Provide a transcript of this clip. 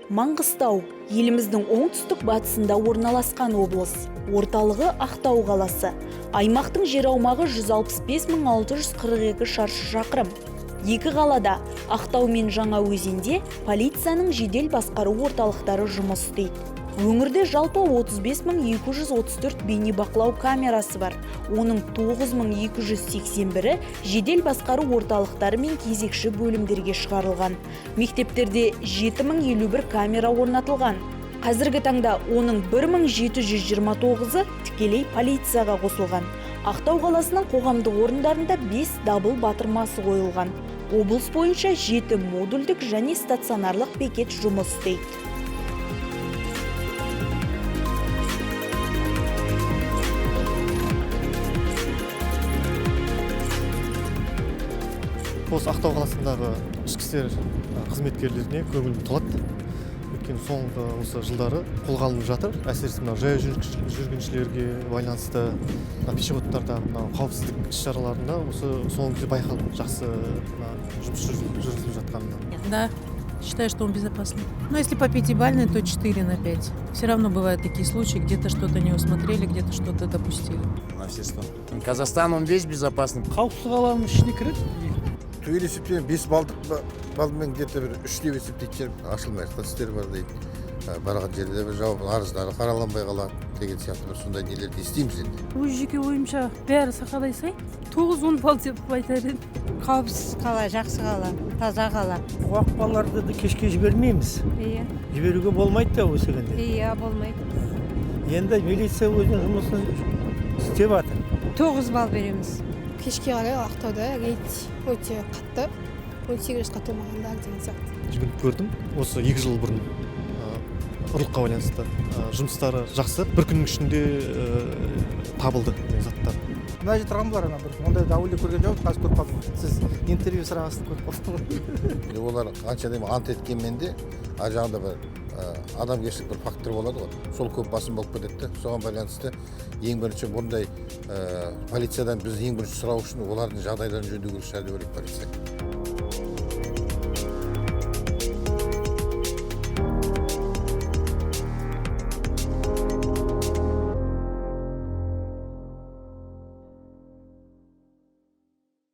Маңғыстау, еліміздің оңтүстік батысында орналасқан облыс. Орталығы Ақтау қаласы. Аймақтың жер аумағы 165.642 шаршы шақырым. Екі қалада, Ақтау мен Жаңаөзенде полицияның жедел басқару орталықтары жұмыс істейді. Өңірде жалпы 35.234 бейнебақылау камерасы бар. Оның 9.281-і жедел басқару орталықтары мен кезекші бөлімдерге шығарылған. Мектептерде 7.051 камера орнатылған. Қазіргі таңда оның 1.729-і тікелей полицияға қосылған. Ақтау қаласының қоғамдық орындарында 5 дабыл батырмасы қойылған. Облыс бойынша 7 модульдік және стационарлық бекет жұмыс істейді. Осы Ақтау қаласындағы ішкі істер қызметкерлеріне көңілім толады. Өйткені соңғы осы жылдары қолға алынып жатыр. Әсіресе мына жаяу жүргіншілерге байланысты пешеходтарда қауіпсіздік іс-шараларында осы соңғы кезде байқалды. Жақсы жұмыс жүргізіліп жатқанына. Да, считаю, что он безопасный. Но если по пятибалльной, то 4 на 5. Все равно бывают такие случаи, где-то что-то не усмотрели, где-то что-то допустили. На все 100. Казахстан, он весь безопасный. Қауіпсіз қаланың ішіне кіреді. Түйір есептен 5 балмен где-то бір 3 деп есептейді ашылмай жатқан істер бар дейді. Барған жерде бір жауап арыздары қараланбай қалады деген сияқты бір сондай нелерді естиміз енді. Өз жеке ойымша бәрі сақадай сай 9-10 балл деп айтар едім. Қауіпсіз қала, жақсы қала, таза қала. Оқпаларды да кешке жібермейміз. Иә. Жіберуге болмайды да осы күнде. Иә, болмайды. Енді милиция өзінің жұмысын істеп жатыр. 9 балл береміз. Кешке қарай Ақтауда рейд өте қатты, 18 жасқа толмағандар деген сияқты. Жүгініп көрдім. Осы 2 жыл бұрын ұрлыққа байланысты жұмыстары жақсы. Бір күннің ішінде табылды заттар. Мына жерде тұрған болар, бір ондай дәуілде көрген жоқ, қазір көріп қалдым. Сіз интервью сұрағасын көріп қалдым. Олар қанша деймін ант еткенмен де ар жағында бір адамгершілік бір фактор болады ғой. Сол көп басым болып кетеді. Соған байланысты ең бірінші бұндай полициядан біз ең бірінші сұрау үшін олардың жағдайларын жөндеу керек шығар деп ойлайды полиция.